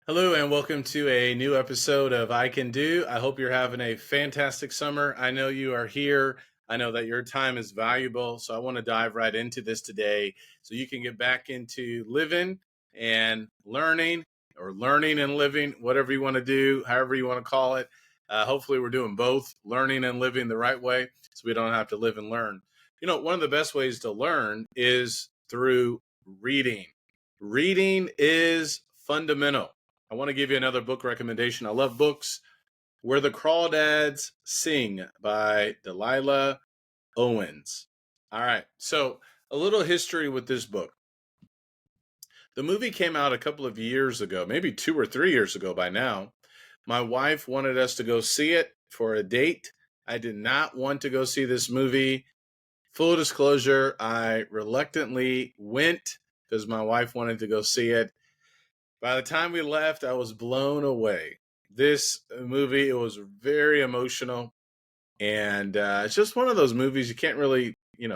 Hello and welcome to a new episode of I Can Do. I hope you're having a fantastic summer. I know you are here. I know that your time is valuable. So I want to dive right into this today so you can get back into living and learning, or learning and living, whatever you want to do, however you want to call it. Hopefully, we're doing both, learning and living the right way so we don't have to live and learn. One of the best ways to learn is through reading. Reading is fundamental. I want to give you another book recommendation. I love books. Where the Crawdads Sing by Delia Owens. All right. So, a little history with this book. The movie came out a couple of years ago, maybe 2 or 3 years ago by now. My wife wanted us to go see it for a date. I did not want to go see this movie. Full disclosure, I reluctantly went because my wife wanted to go see it. By the time we left, I was blown away. This movie, it was very emotional. And it's just one of those movies you can't really,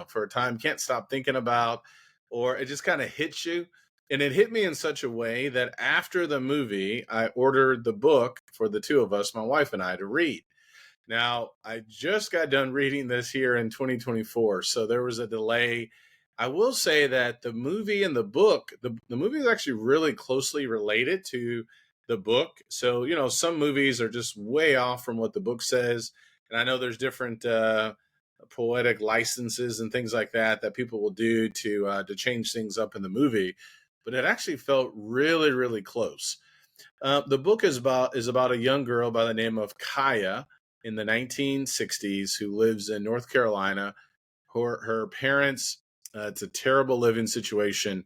for a time, can't stop thinking about, or it just kind of hits you. And it hit me in such a way that after the movie, I ordered the book for the two of us, my wife and I, to read. Now, I just got done reading this here in 2024, so there was a delay. I will say that the movie and the book, the movie is actually really closely related to the book. So, some movies are just way off from what the book says. And I know there's different poetic licenses and things like that people will do to change things up in the movie. But it actually felt really, really close. The book is about a young girl by the name of Kaya in the 1960s who lives in North Carolina. Her parents, it's a terrible living situation.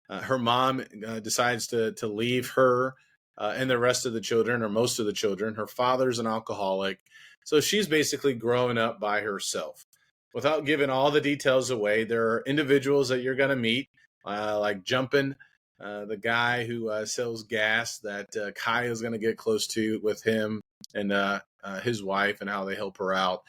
Her mom decides to leave her and the rest of the children, or most of the children. Her father's an alcoholic. So she's basically growing up by herself. Without giving all the details away, there are individuals that you're going to meet, like Jumpin', the guy who sells gas that Kai is going to get close to with him and his wife and how they help her out.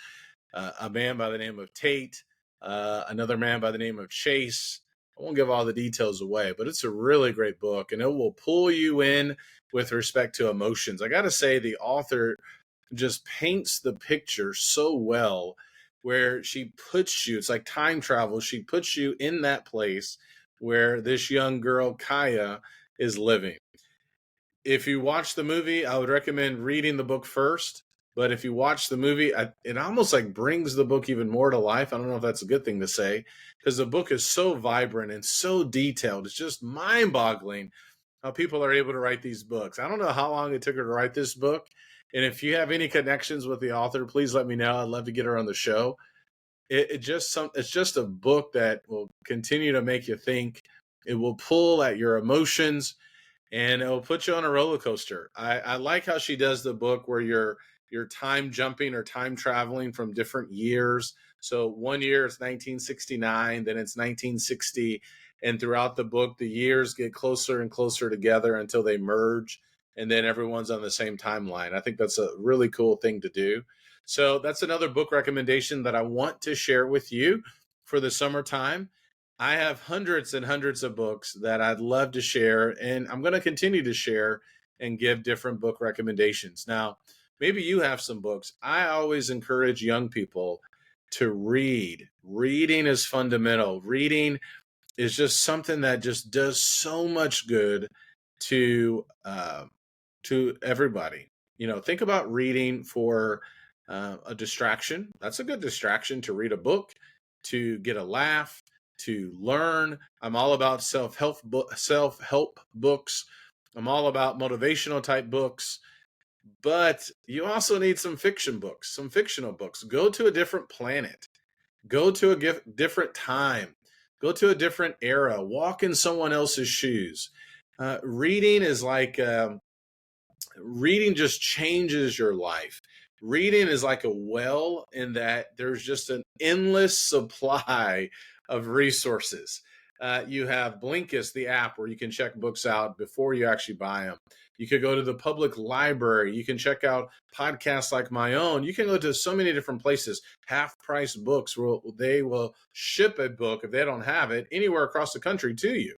A man by the name of Tate, another man by the name of Chase. I won't give all the details away, but it's a really great book and it will pull you in with respect to emotions. I got to say, the author just paints the picture so well where she puts you, it's like time travel. She puts you in that place where this young girl, Kaya, is living. If you watch the movie, I would recommend reading the book first. But if you watch the movie, it almost like brings the book even more to life. I don't know if that's a good thing to say, because the book is so vibrant and so detailed. It's just mind boggling how people are able to write these books. I don't know how long it took her to write this book. And if you have any connections with the author, please let me know. I'd love to get her on the show. It's just a book that will continue to make you think. It will pull at your emotions and it will put you on a roller coaster. I like how she does the book where you're time jumping or time traveling from different years. So one year it's 1969, then it's 1960, and throughout the book the years get closer and closer together until they merge, and then everyone's on the same timeline. I think that's a really cool thing to do. So that's another book recommendation that I want to share with you for the summertime. I have hundreds and hundreds of books that I'd love to share, and I'm going to continue to share and give different book recommendations. Now, maybe you have some books. I always encourage young people to read. Reading is fundamental. Reading is just something that just does so much good to everybody. Think about reading for a distraction. That's a good distraction, to read a book, to get a laugh, to learn. I'm all about self-help books. I'm all about motivational type books. But you also need some fiction books, some fictional books. Go to a different planet. Go to a different time. Go to a different era. Walk in someone else's shoes. Reading is like reading just changes your life. Reading is like a well in that there's just an endless supply of resources. You have Blinkist, the app where you can check books out before you actually buy them. You could go to the public library. You can check out podcasts like my own. You can go to so many different places. Half price books, they will ship a book if they don't have it anywhere across the country to you.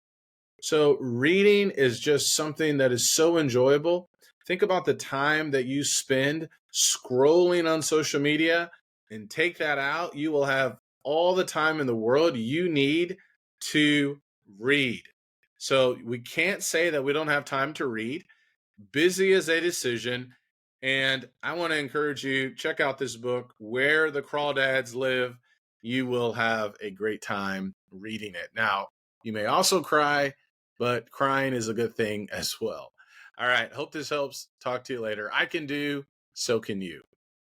So, reading is just something that is so enjoyable. Think about the time that you spend scrolling on social media and take that out. You will have all the time in the world you need to read. So, we can't say that we don't have time to read. Busy is a decision. And I want to encourage you, check out this book, Where the Crawdads Live. You will have a great time reading it. Now, you may also cry, but crying is a good thing as well. All right. Hope this helps. Talk to you later. I can do, so can you.